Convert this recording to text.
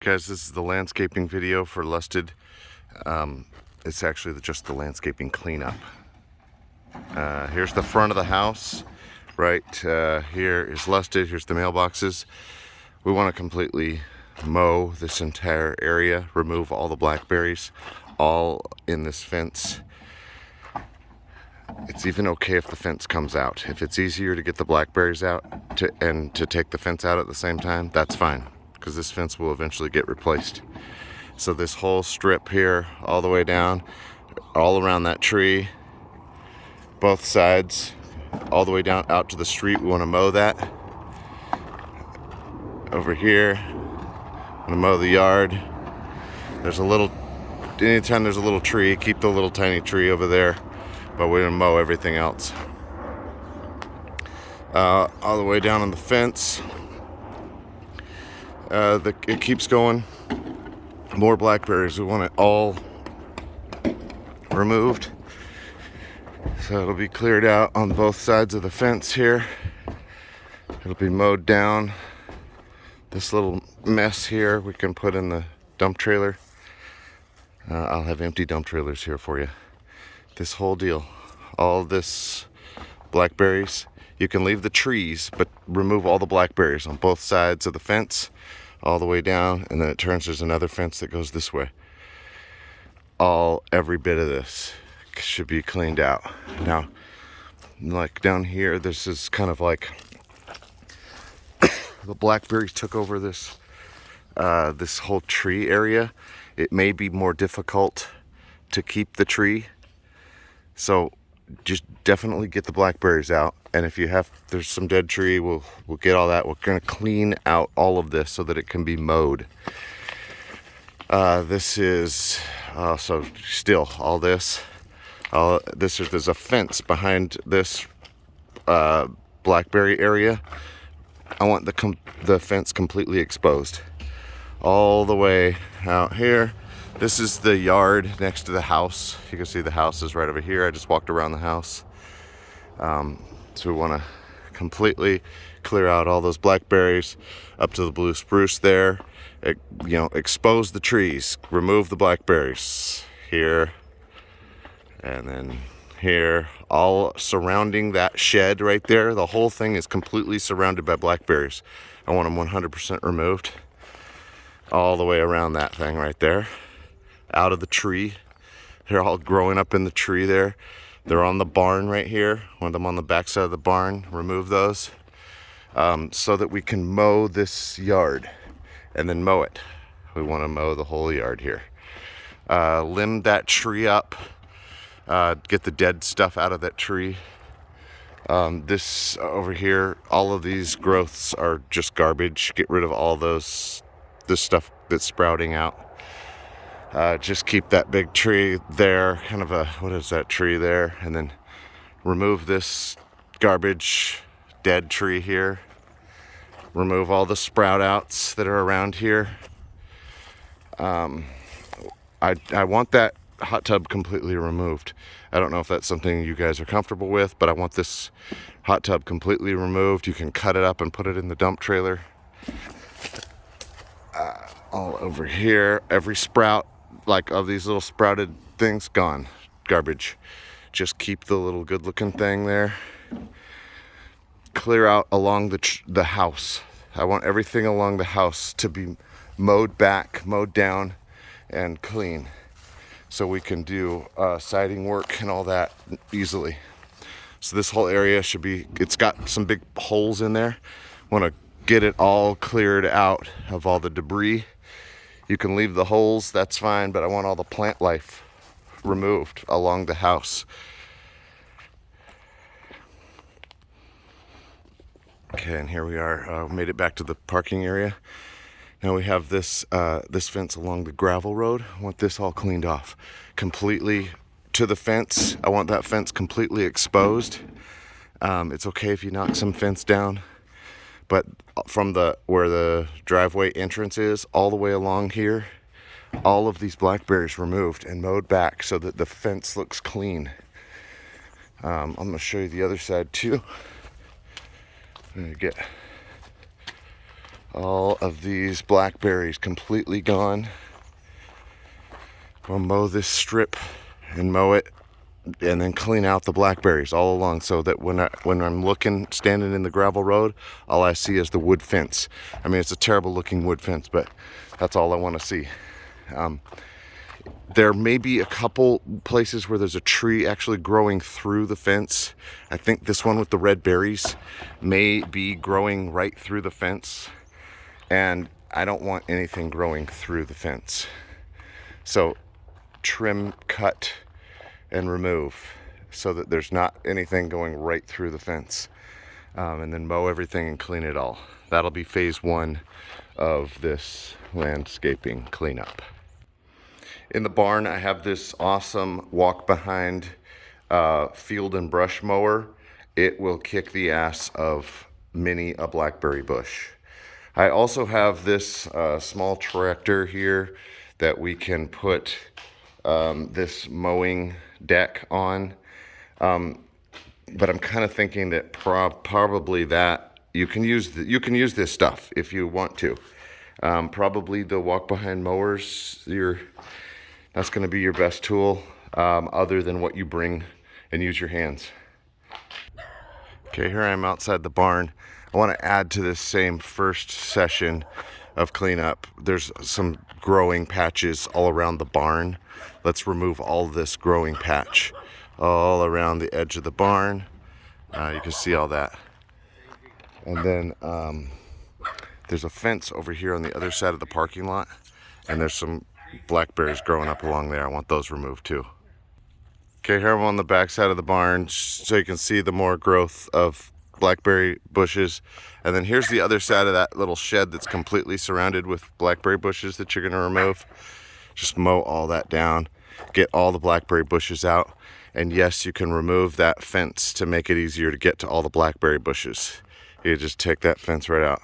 Guys, this is the landscaping video for Lusted. It's actually just the landscaping cleanup. Here's the front of the house. Right here is Lusted. Here's the mailboxes. We want to completely mow this entire area, remove all the blackberries, all in this fence. It's even okay if the fence comes out. If it's easier to get the blackberries out and to take the fence out at the same time, that's fine, because this fence will eventually get replaced. So this whole strip here, all the way down, all around that tree, both sides, all the way down out to the street, we want to mow that. Over here, I'm gonna mow the yard. Anytime there's a little tree, keep the little tiny tree over there, but we're gonna mow everything else. All the way down on the fence. It keeps going. More blackberries. We want it all removed. So it'll be cleared out on both sides of the fence here. It'll be mowed down. This little mess here we can put in the dump trailer. I'll have empty dump trailers here for you. This whole deal, all this blackberries. You can leave the trees, but remove all the blackberries on both sides of the fence, all the way down, and then it turns, there's another fence that goes this way. Every bit of this should be cleaned out. Now, like down here, this is kind of like the blackberries took over this whole tree area. It may be more difficult to keep the tree, so just definitely get the blackberries out. And if there's some dead tree, we'll get all that. We're gonna clean out all of this so that it can be mowed. This is so still all this. There's a fence behind this blackberry area. I want the fence completely exposed, all the way out here. This is the yard next to the house. You can see the house is right over here. I just walked around the house. So we want to completely clear out all those blackberries up to the blue spruce there. Expose the trees, remove the blackberries here, and then here, all surrounding that shed right there. The whole thing is completely surrounded by blackberries. I want them 100% removed, all the way around that thing right there, out of the tree. They're all growing up in the tree there. They're on the barn right here. Want them on the back side of the barn. Remove those so that we can mow this yard and then mow it. We want to mow the whole yard here. Limb that tree up. Get the dead stuff out of that tree. This over here, all of these growths are just garbage. Get rid of all this stuff that's sprouting out. Just keep that big tree there, kind of what is that tree there? And then remove this garbage, dead tree here. Remove all the sprout outs that are around here. I want that hot tub completely removed. I don't know if that's something you guys are comfortable with, but I want this hot tub completely removed. You can cut it up and put it in the dump trailer. All over here, every sprout, like of these little sprouted things, gone, garbage. Just keep the little good looking thing there. Clear out along the house. I want everything along the house to be mowed back, mowed down, and clean, so we can do siding work and all that easily. So this whole area it's got some big holes in there. Want to get it all cleared out of all the debris. You can leave the holes, that's fine, but I want all the plant life removed along the house. Okay, and here we are. Made it back to the parking area. Now we have this fence along the gravel road. I want this all cleaned off completely to the fence. I want that fence completely exposed. It's okay if you knock some fence down, but from where the driveway entrance is, all the way along here, all of these blackberries removed and mowed back so that the fence looks clean. I'm going to show you the other side too. I'm going to get All of these blackberries completely gone. We'll mow this strip and mow it and then clean out the blackberries all along, so that when I'm standing in the gravel road, all I see is the wood fence. I mean, it's a terrible looking wood fence, but that's all I want to see. There may be a couple places where there's a tree actually growing through the fence. I think this one with the red berries may be growing right through the fence, and I don't want anything growing through the fence. So trim, cut, and remove so that there's not anything going right through the fence, and then mow everything and clean it all. That'll be phase one of this landscaping cleanup. In the barn, I have this awesome walk behind field and brush mower. It will kick the ass of many a blackberry bush. I also have this small tractor here that we can put this mowing deck on, but I'm kind of thinking that probably that you can use this stuff if you want to. Probably the walk behind mowers, that's going to be your best tool, other than what you bring and use your hands. Okay, here I am outside the barn. I want to add to this same first session of cleanup. There's some growing patches all around the barn. Let's remove all this growing patch all around the edge of the barn. You can see all that. And then there's a fence over here on the other side of the parking lot, and there's some blackberries growing up along there. I want those removed too. Okay, here I'm on the back side of the barn so you can see the more growth of blackberry bushes. And then here's the other side of that little shed that's completely surrounded with blackberry bushes that you're going to remove. Just mow all that down, get all the blackberry bushes out. And yes, you can remove that fence to make it easier to get to all the blackberry bushes. You just take that fence right out.